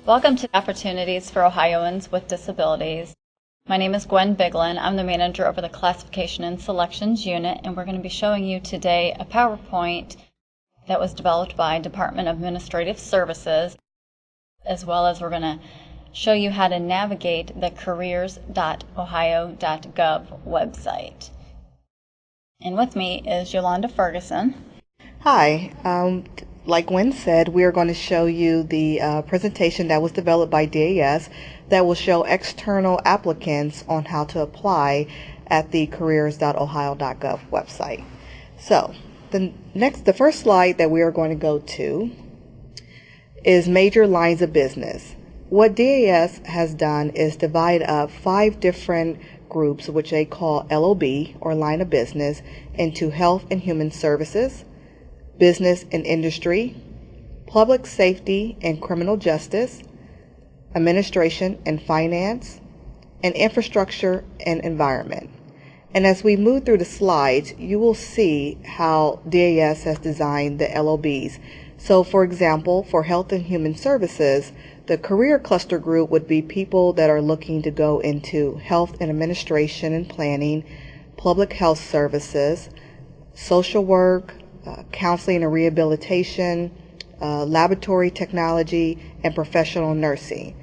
Welcome to Opportunities for Ohioans with Disabilities. My name is Gwen Biglin. I'm the manager over the Classification and Selections Unit, and we're going to be showing you today a PowerPoint that was developed by Department of Administrative Services, as well as we're going to show you how to navigate the Careers.Ohio.gov website. And with me is Yolanda Ferguson. Hi. Like Gwen said, we are going to show you the presentation that was developed by DAS that will show external applicants on how to apply at the Careers.Ohio.gov website. So the first slide that we are going to go to is major lines of business. What DAS has done is divide up 5 different groups, which they call LOB, or line of business, into health and human services, business and industry, public safety and criminal justice, administration and finance, and infrastructure and environment. And as we move through the slides, you will see how DAS has designed the LOBs. So for example, for health and human services, the career cluster group would be people that are looking to go into health and administration and planning, public health services, social work, counseling and rehabilitation, laboratory technology, and professional nursing.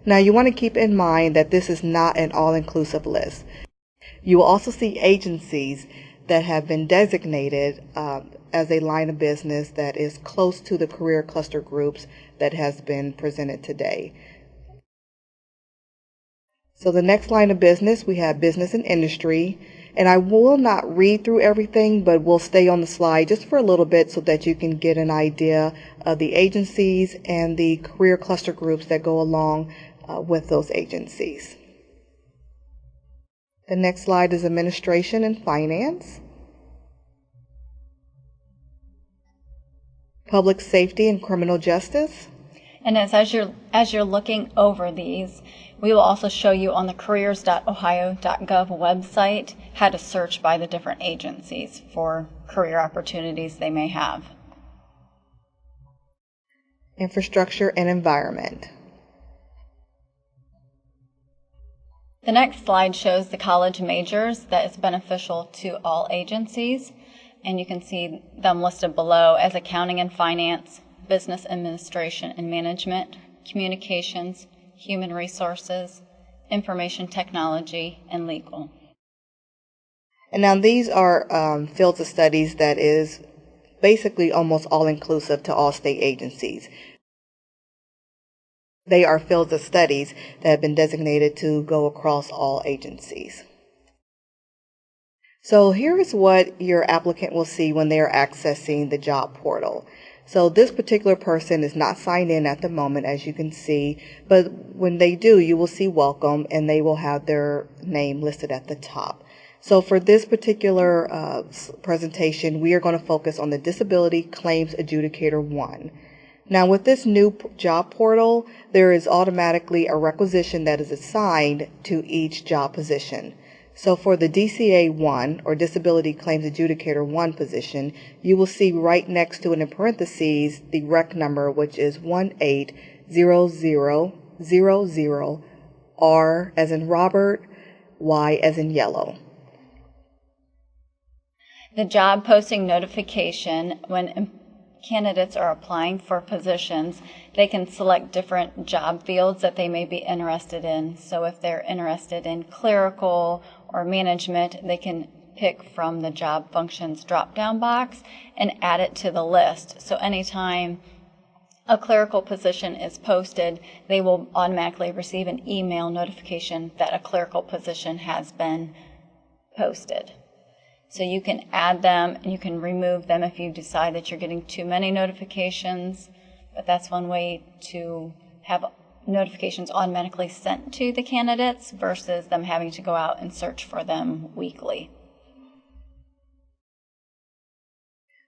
Now you want to keep in mind that this is not an all-inclusive list. You will also see agencies that have been designated as a line of business that is close to the career cluster groups that has been presented today. So the next line of business, we have business and industry. And I will not read through everything, but we'll stay on the slide just for a little bit so that you can get an idea of the agencies and the career cluster groups that go along with those agencies. The next slide is administration and finance, public safety and criminal justice. And as you're looking over these, we will also show you on the Careers.Ohio.gov website how to search by the different agencies for career opportunities they may have. Infrastructure and environment. The next slide shows the college majors that is beneficial to all agencies, and you can see them listed below as accounting and finance, business administration and management, communications, human resources, information technology, and legal. And now these are fields of studies that is basically almost all-inclusive to all state agencies. They are fields of studies that have been designated to go across all agencies. So here is what your applicant will see when they are accessing the job portal. So this particular person is not signed in at the moment, as you can see, but when they do, you will see welcome and they will have their name listed at the top. So for this particular presentation, we are going to focus on the Disability Claims Adjudicator 1. Now with this new job portal, there is automatically a requisition that is assigned to each job position. So for the DCA 1, or Disability Claims Adjudicator 1 position, you will see right next to it in parentheses the rec number, which is 180000, R as in Robert, Y as in yellow. The job posting notification, when candidates are applying for positions, they can select different job fields that they may be interested in. So if they're interested in clerical or management, they can pick from the job functions drop-down box and add it to the list. So anytime a clerical position is posted, they will automatically receive an email notification that a clerical position has been posted. So you can add them and you can remove them if you decide that you're getting too many notifications. But that's one way to have notifications automatically sent to the candidates versus them having to go out and search for them weekly.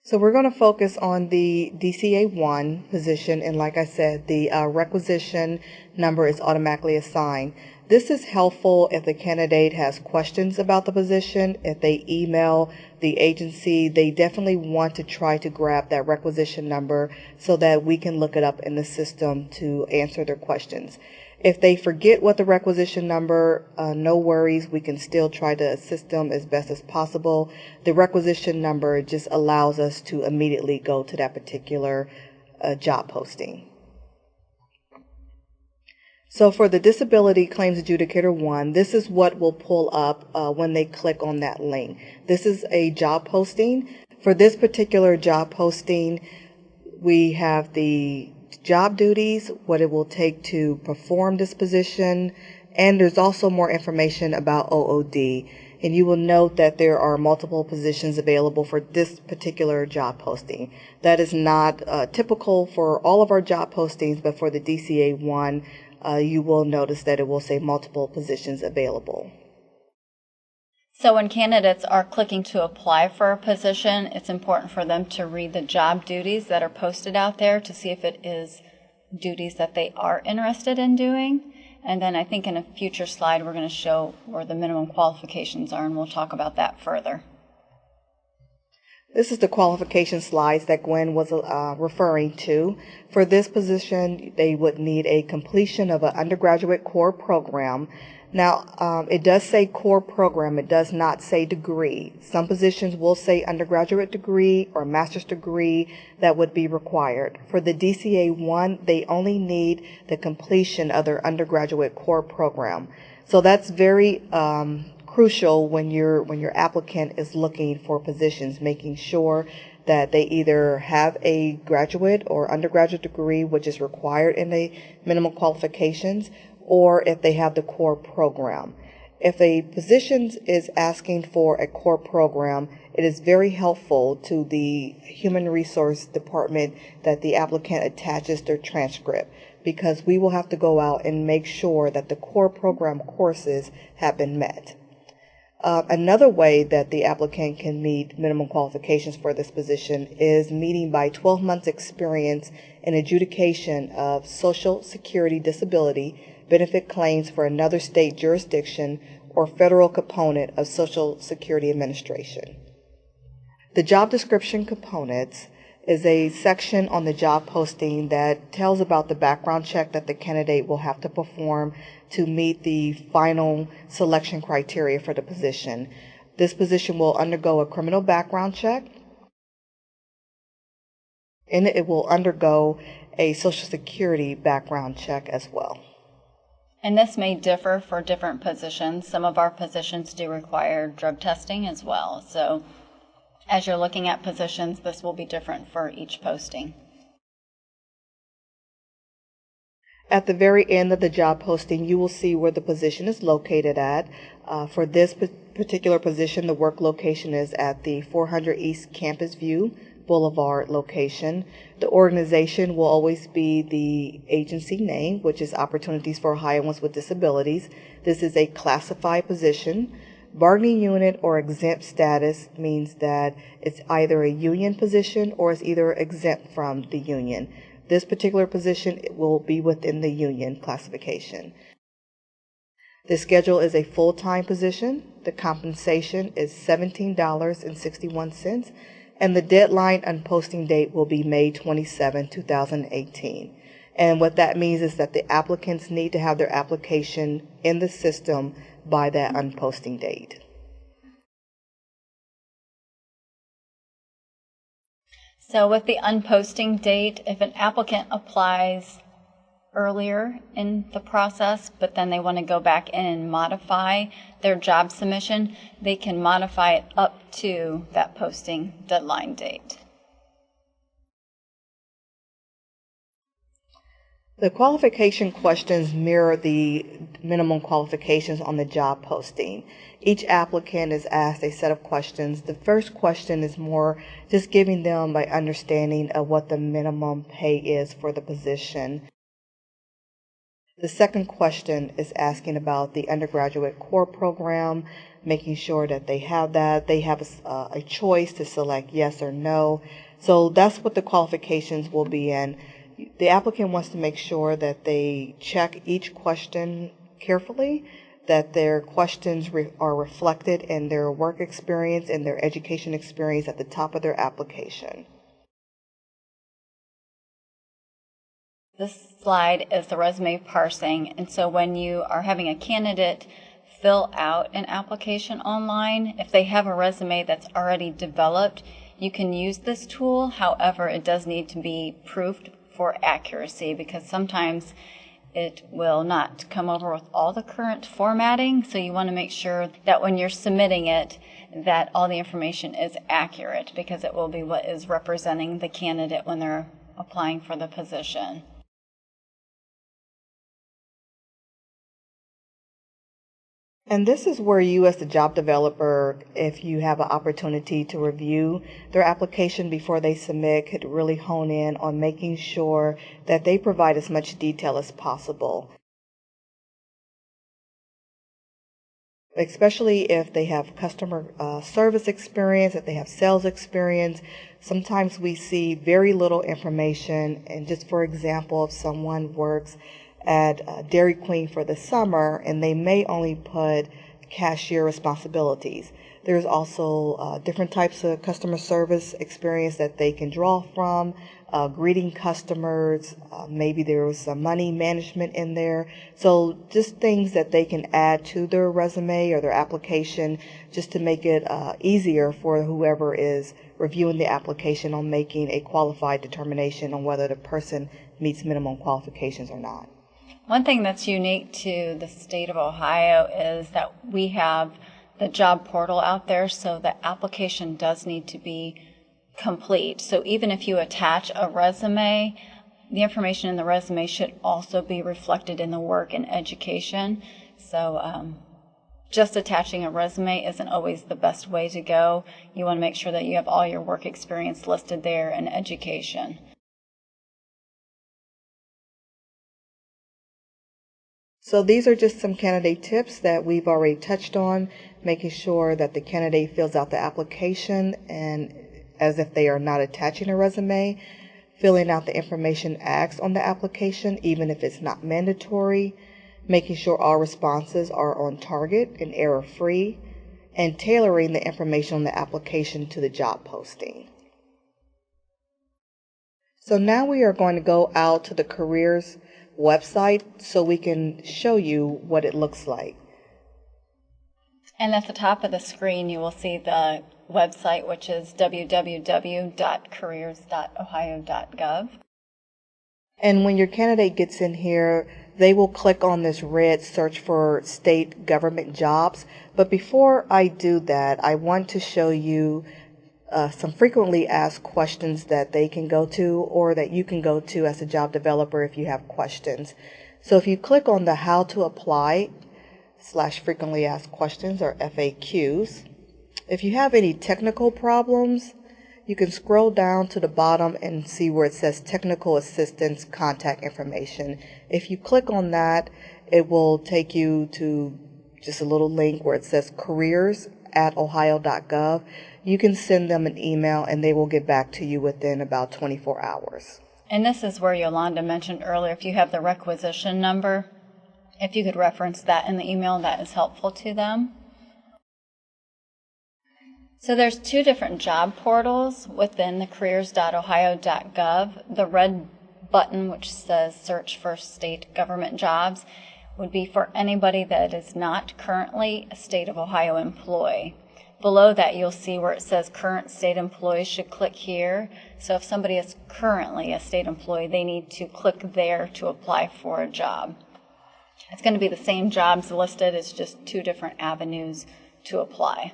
So we're going to focus on the DCA 1 position, and like I said, the requisition number is automatically assigned. This is helpful if the candidate has questions about the position. If they email the agency, they definitely want to try to grab that requisition number so that we can look it up in the system to answer their questions. If they forget what the requisition number, no worries, we can still try to assist them as best as possible. The requisition number just allows us to immediately go to that particular job posting. So for the Disability Claims Adjudicator 1, this is what will pull up when they click on that link. This is a job posting. For this particular job posting, we have the job duties, what it will take to perform this position, and there's also more information about OOD. And you will note that there are multiple positions available for this particular job posting. That is not typical for all of our job postings, but for the DCA 1, you will notice that it will say multiple positions available. So when candidates are clicking to apply for a position, it's important for them to read the job duties that are posted out there to see if it is duties that they are interested in doing. And then I think in a future slide we're going to show where the minimum qualifications are, and we'll talk about that further. This is the qualification slides that Gwen was referring to. For this position, they would need a completion of an undergraduate core program. Now, it does say core program. It does not say degree. Some positions will say undergraduate degree or master's degree that would be required. For the DCA 1, they only need the completion of their undergraduate core program. So that's very crucial when your applicant is looking for positions, making sure that they either have a graduate or undergraduate degree, which is required in the minimum qualifications, or if they have the core program. If a position is asking for a core program, it is very helpful to the human resource department that the applicant attaches their transcript, because we will have to go out and make sure that the core program courses have been met. Another way that the applicant can meet minimum qualifications for this position is meeting by 12 months experience in adjudication of Social Security disability benefit claims for another state jurisdiction or federal component of Social Security Administration. The job description components is a section on the job posting that tells about the background check that the candidate will have to perform to meet the final selection criteria for the position. This position will undergo a criminal background check, and it will undergo a Social Security background check as well. And this may differ for different positions. Some of our positions do require drug testing as well. So as you're looking at positions, this will be different for each posting. At the very end of the job posting, you will see where the position is located at. For this particular position, the work location is at the 400 East Campus View Boulevard location. The organization will always be the agency name, which is Opportunities for Ohioans with Disabilities. This is a classified position. Bargaining unit or exempt status means that it's either a union position or it's either exempt from the union. This particular position will be within the union classification. The schedule is a full-time position. The compensation is $17.61, and the deadline on posting date will be May 27, 2018. And what that means is that the applicants need to have their application in the system by that unposting date. So with the unposting date, if an applicant applies earlier in the process, but then they want to go back in and modify their job submission, they can modify it up to that posting deadline date. The qualification questions mirror the minimum qualifications on the job posting. Each applicant is asked a set of questions. The first question is more just giving them an understanding of what the minimum pay is for the position. The second question is asking about the undergraduate core program, making sure that they have that. They have a choice to select yes or no. So that's what the qualifications will be in. The applicant wants to make sure that they check each question carefully, that their questions are reflected in their work experience and their education experience at the top of their application. This slide is the resume parsing, and so when you are having a candidate fill out an application online, if they have a resume that's already developed, you can use this tool. However, it does need to be proofed for accuracy because sometimes it will not come over with all the current formatting, so you want to make sure that when you're submitting it that all the information is accurate because it will be what is representing the candidate when they're applying for the position. And this is where you, as the job developer, if you have an opportunity to review their application before they submit, could really hone in on making sure that they provide as much detail as possible. Especially if they have customer service experience, if they have sales experience. Sometimes we see very little information. And just for example, if someone works at Dairy Queen for the summer and they may only put cashier responsibilities, there's also different types of customer service experience that they can draw from, greeting customers, maybe there was some money management in there. So just things that they can add to their resume or their application just to make it easier for whoever is reviewing the application on making a qualified determination on whether the person meets minimum qualifications or not. One thing that's unique to the state of Ohio is that we have the job portal out there, so the application does need to be complete. So even if you attach a resume, the information in the resume should also be reflected in the work and education. So just attaching a resume isn't always the best way to go. You want to make sure that you have all your work experience listed there and education. So these are just some candidate tips that we've already touched on, making sure that the candidate fills out the application and as if they are not attaching a resume, filling out the information asked on the application, even if it's not mandatory, making sure all responses are on target and error-free, and tailoring the information on the application to the job posting. So now we are going to go out to the careers website so we can show you what it looks like. And at the top of the screen you will see the website, which is www.Careers.Ohio.gov. And when your candidate gets in here, they will click on this red search for state government jobs. But before I do that, I want to show you some frequently asked questions that they can go to or that you can go to as a job developer if you have questions. So if you click on the How to Apply / frequently asked questions or FAQs, if you have any technical problems, you can scroll down to the bottom and see where it says Technical Assistance Contact Information. If you click on that, it will take you to just a little link where it says Careers.Ohio.gov. You can send them an email and they will get back to you within about 24 hours. And this is where Yolanda mentioned earlier, if you have the requisition number, if you could reference that in the email, that is helpful to them. So there's two different job portals within the Careers.Ohio.gov. The red button, which says Search for State Government Jobs, would be for anybody that is not currently a State of Ohio employee. Below that, you'll see where it says Current State Employees should click here. So if somebody is currently a state employee, they need to click there to apply for a job. It's going to be the same jobs listed, it's just two different avenues to apply.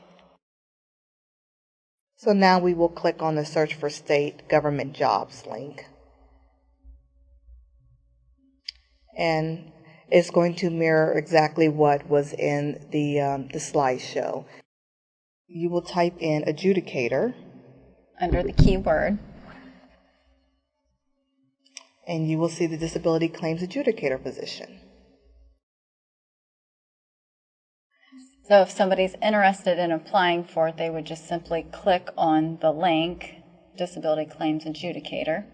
So now we will click on the Search for State Government Jobs link. And it's going to mirror exactly what was in the slideshow. You will type in adjudicator under the keyword, and you will see the disability claims adjudicator position. So if somebody's interested in applying for it, they would just simply click on the link, Disability Claims Adjudicator.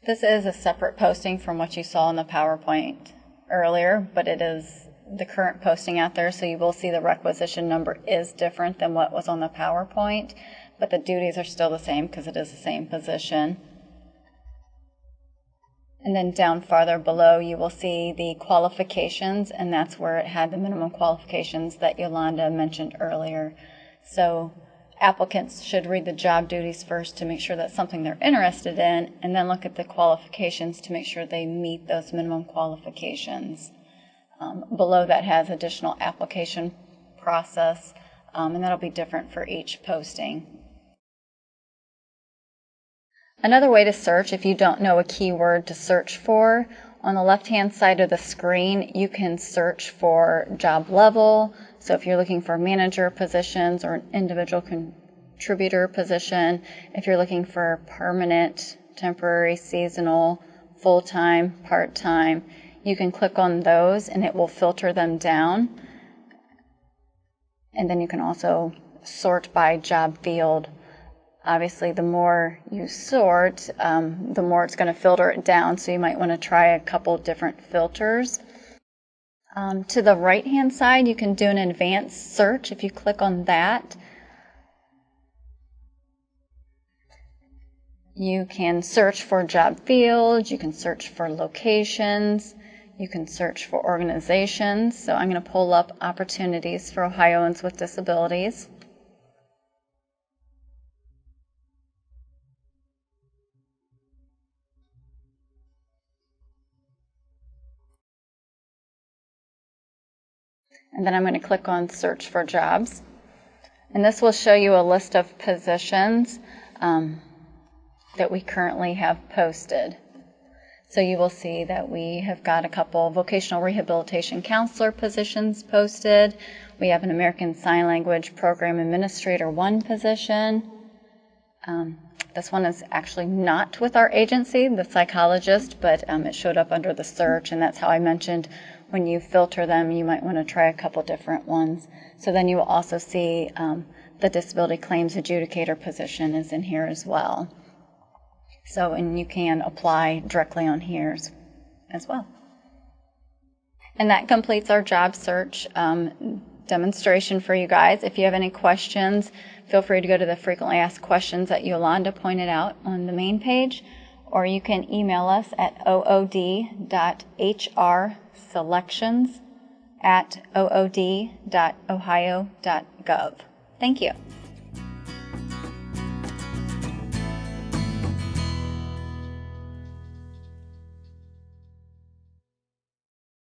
This is a separate posting from what you saw in the PowerPoint earlier, but it is the current posting out there, so you will see the requisition number is different than what was on the PowerPoint, but the duties are still the same because it is the same position. And then down farther below, you will see the qualifications, and that's where it had the minimum qualifications that Yolanda mentioned earlier. So applicants should read the job duties first to make sure that's something they're interested in, and then look at the qualifications to make sure they meet those minimum qualifications. Below that has additional application process, and that'll be different for each posting. Another way to search, if you don't know a keyword to search for, on the left-hand side of the screen, you can search for job level. So if you're looking for manager positions or an individual contributor position, if you're looking for permanent, temporary, seasonal, full-time, part-time, you can click on those and it will filter them down. And then you can also sort by job field. Obviously, the more you sort, the more it's going to filter it down, so you might want to try a couple different filters. To the right-hand side, you can do an advanced search. If you click on that, you can search for job fields, you can search for locations, you can search for organizations. So I'm going to pull up opportunities for Ohioans with disabilities. And then I'm going to click on Search for Jobs. And this will show you a list of positions that we currently have posted. So you will see that we have got a couple vocational rehabilitation counselor positions posted. We have an American Sign Language Program Administrator 1 position. This one is actually not with our agency, the psychologist, but it showed up under the search, and that's how I mentioned when you filter them, you might want to try a couple different ones. So then you will also see the disability claims adjudicator position is in here as well. So, and you can apply directly on here as well. And that completes our job search demonstration for you guys. If you have any questions, feel free to go to the frequently asked questions that Yolanda pointed out on the main page, or you can email us at ood.hrselections@ood.ohio.gov. Thank you.